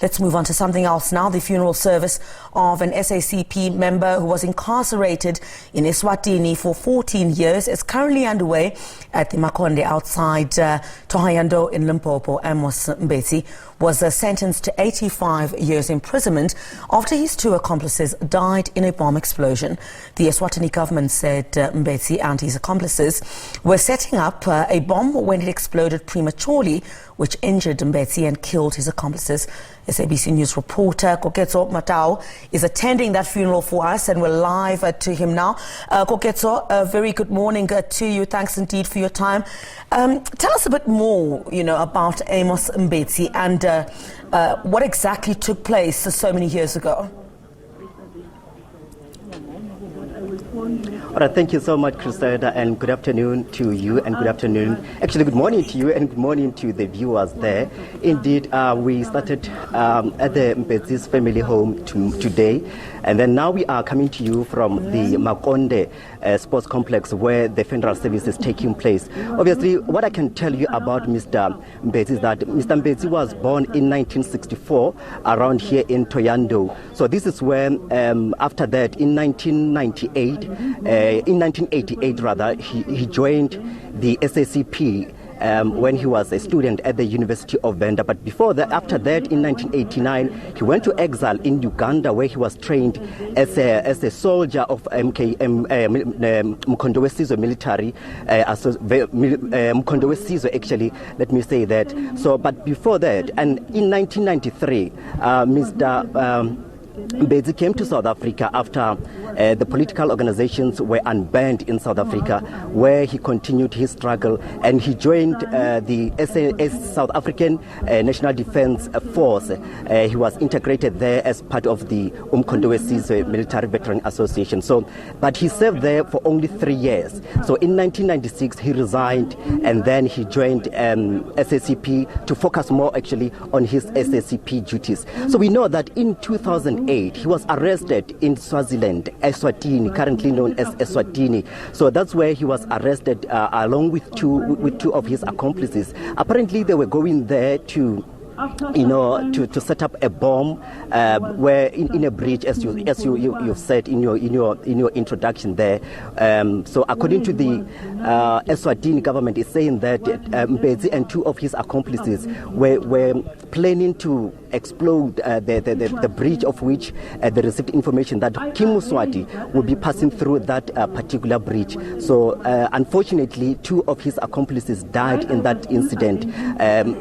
Let's move on to something else now. The funeral service of an SACP member who was incarcerated in Eswatini for 14 years is currently underway at the Makonde outside Thohoyandou in Limpopo. Amos Mbedzi was sentenced to 85 years imprisonment after his two accomplices died in a bomb explosion. The Eswatini government said Mbedzi and his accomplices were setting up a bomb when it exploded prematurely, which injured Mbedzi and killed his accomplices. SABC News reporter Koketso Motau is attending that funeral for us, and we're live to him now. Koketso, a very good morning to you. Thanks indeed for your time. Tell us a bit more, about Amos Mbedzi and what exactly took place so many years ago. All right, thank you so much, Cressida, and good afternoon to you, and good afternoon, actually good morning to you, and good morning to the viewers there. Indeed, we started at the Mbedzi's family home today, and then now we are coming to you from the Makonde sports complex where the funeral service is taking place. Obviously, what I can tell you about Mr. Mbedzi is that Mr. Mbedzi was born in 1964 around here in Thohoyandou. So this is where, after that, in 1988 rather, he joined the SACP when he was a student at the University of Venda. But before that, after that, in 1989, he went to exile in Uganda, where he was trained as a soldier of Makonde military, Makonde actually, let me say that. So, but before that, and in 1993, Mr. Mbedzi came to South Africa after the political organizations were unbanned in South Africa, where he continued his struggle, and he joined the South African National Defense Force. He was integrated there as part of the Makonde Military Veteran Association. So, but he served there for only 3 years. So in 1996 he resigned, and then he joined SACP to focus more actually on his SACP duties. So we know that in 2008 he was arrested in Swaziland, Eswatini, currently known as Eswatini. So that's where he was arrested along with two of his accomplices. Apparently they were going there to set up a bomb where in a bridge, as you've said in your introduction there. So according to the Eswatini government, is saying that Mbedzi and two of his accomplices were planning to explode the bridge, of which they received information that Kim Muswati would be passing through that particular bridge. So unfortunately, two of his accomplices died in that incident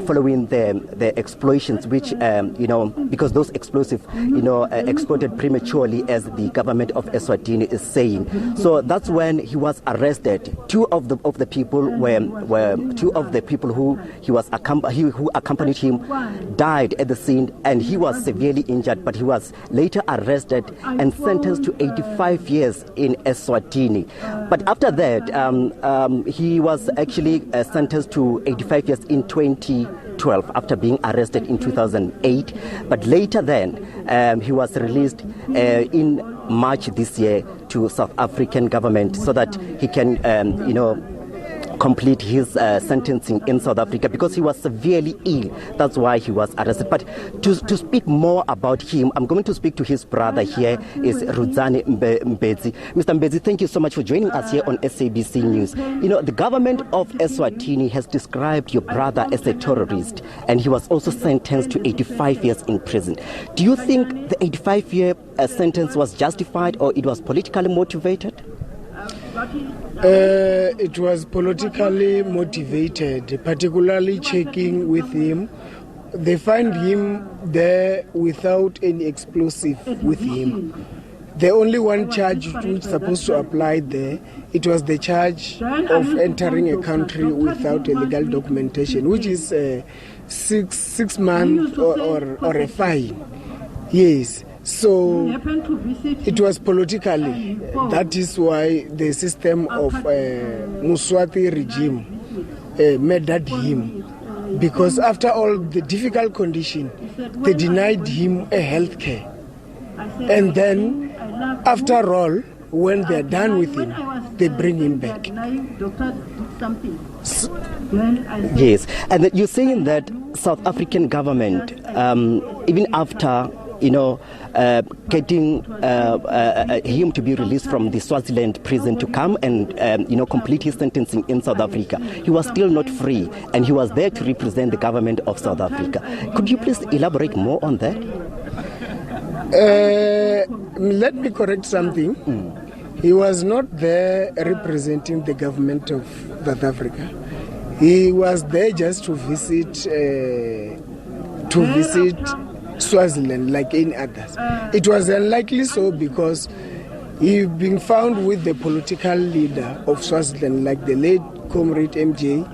following the explosions, which because those explosives exploded prematurely, as the government of Eswatini is saying. So that's when he was arrested. Two of the people who accompanied him died at the scene, and he was severely injured, but he was later arrested and sentenced to 85 years in Eswatini. But after that, he was actually sentenced to 85 years in 2012 after being arrested in 2008. But later then, he was released in March this year to South African government so that he can, complete his sentencing in South Africa, because he was severely ill. That's why he was arrested. But to speak more about him, I'm going to speak to his brother here, is Rudzani Mbedzi. Mr. Mbedzi, thank you so much for joining us here on SABC News. The government of Eswatini has described your brother as a terrorist, and he was also sentenced to 85 years in prison. Do you think the 85-year sentence was justified, or it was politically motivated? It was politically motivated, particularly checking with him. They find him there without any explosive with him. The only one charge which was supposed to apply there, it was the charge of entering a country without a legal documentation, which is 6 months or a fine. Yes. So it was politically. That is why the system of Muswati regime murdered him. Because after all the difficult condition, they denied him a health care. And then, after all, when they're done with him, they bring him back. Yes, and you're saying that South African government, even after getting him to be released from the Swaziland prison to come and complete his sentencing in South Africa, he was still not free, and he was there to represent the government of South Africa. Could you please elaborate more on that? Let me correct something. He was not there representing the government of South Africa. He was there just to visit Swaziland like any others. It was unlikely so because he been found with the political leader of Swaziland, like the late Comrade MJ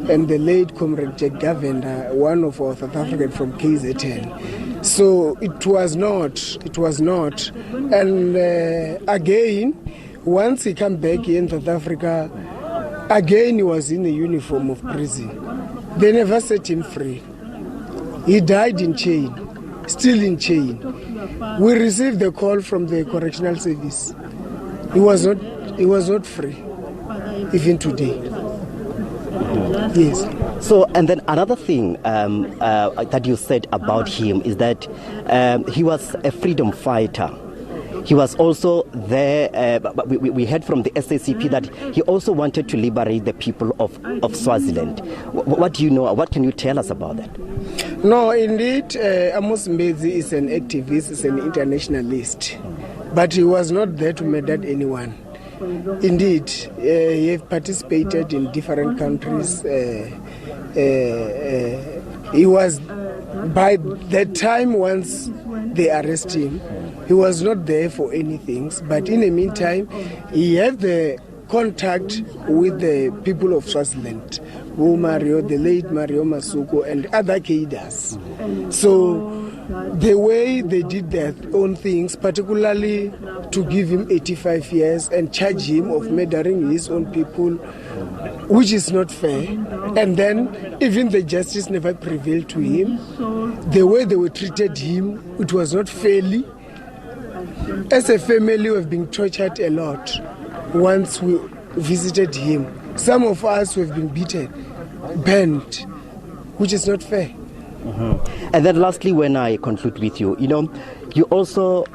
and the late Comrade Jack Gavenda, one of our South Africans from KZN. So it was not. And again, once he came back in South Africa, again he was in the uniform of prison. They never set him free. He died in chain, still in chain. We received the call from the correctional service. He was not free, even today. Yes. So, and then another thing that you said about him is that he was a freedom fighter. He was also there, we heard from the SACP that he also wanted to liberate the people of Swaziland. What do you know, what can you tell us about that? No, indeed, Amos Mbedzi is an activist, is an internationalist, but he was not there to murder anyone. Indeed, he have participated in different countries. He was, by that time, once they arrest him, he was not there for anything. But in the meantime, he had the contact with the people of Swaziland, the late Mario Masuko and other cadres. So the way they did their own things, particularly to give him 85 years and charge him of murdering his own people, which is not fair. And then even the justice never prevailed to him. The way they were treated him, it was not fairly. As a family, we have been tortured a lot once we visited him. Some of us have been beaten, burned, which is not fair. Mm-hmm. And then lastly, when I conclude with you, you also,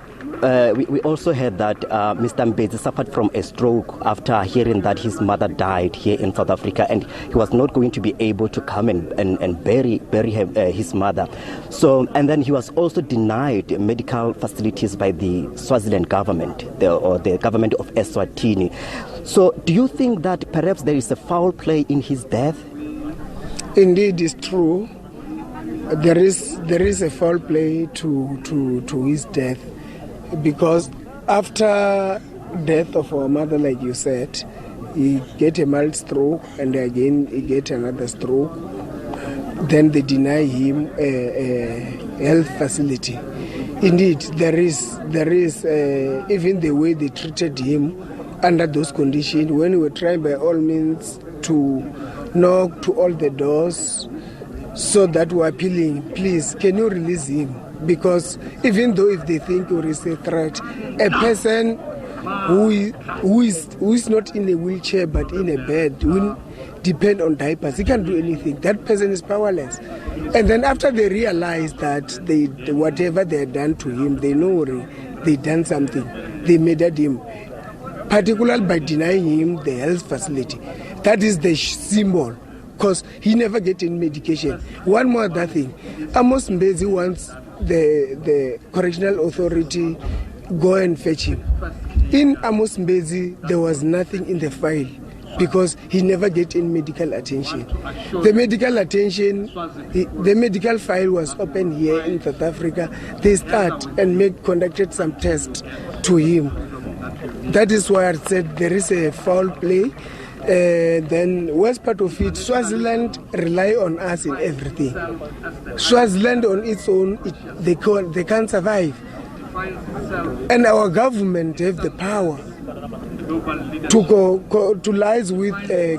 we also heard that Mr. Mbedzi suffered from a stroke after hearing that his mother died here in South Africa, and he was not going to be able to come and bury his mother. So, and then he was also denied medical facilities by the Swaziland government, or the government of Eswatini. So, do you think that perhaps there is a foul play in his death? Indeed, it's true. There is a foul play to his death, because after death of our mother, like you said, he get a mild stroke and again he get another stroke. Then they deny him a health facility. Indeed, there is even the way they treated him under those conditions, when we were trying by all means to knock to all the doors, so that we're appealing, please, can you release him? Because even though if they think there is a threat, a person who is not in a wheelchair but in a bed will depend on diapers. He can't do anything. That person is powerless. And then after they realize that whatever they had done to him, they know they done something. They murdered him, particularly by denying him the health facility. That is the symbol. Because he never get any medication. One more other thing, Amos Mbedzi wants the correctional authority go and fetch him. In Amos Mbedzi, there was nothing in the file because he never get any medical attention. The medical file was open here in South Africa. They conducted some tests to him. That is why I said there is a foul play. Then worst part of it, Swaziland rely on us in everything. Swaziland on its own, they can't survive. And our government have the power to liaise with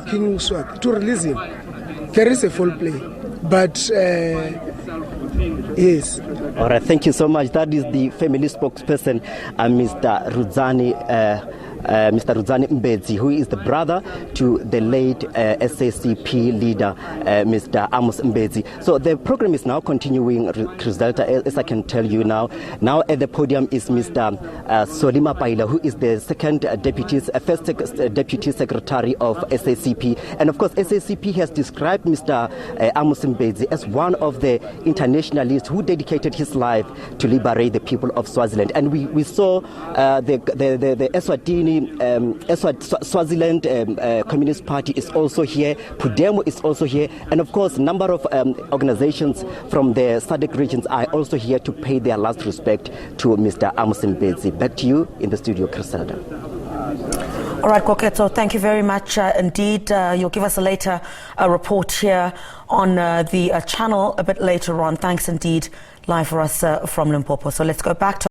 King Swat to release him. There is a foul play, but yes. All right, thank you so much. That is the family spokesperson, Mr. Rudzani Mbedzi, who is the brother to the late SACP leader, Mr. Amos Mbedzi. So the program is now continuing, Chris Delta, as I can tell you now. Now at the podium is Mr. Solima Paila, who is the first deputy secretary of SACP. And of course, SACP has described Mr. Amos Mbedzi as one of the internationalists who dedicated his life to liberate the people of Swaziland. And we saw the Eswatini Swaziland Communist Party is also here, Pudemo is also here, and of course a number of organizations from the SADC regions are also here to pay their last respect to Mr. Amos Mbedzi. Back to you in the studio, Criselda. All right, Koketso, thank you very much indeed. You'll give us a later report here on the channel a bit later on. Thanks indeed, live for us from Limpopo. So let's go back to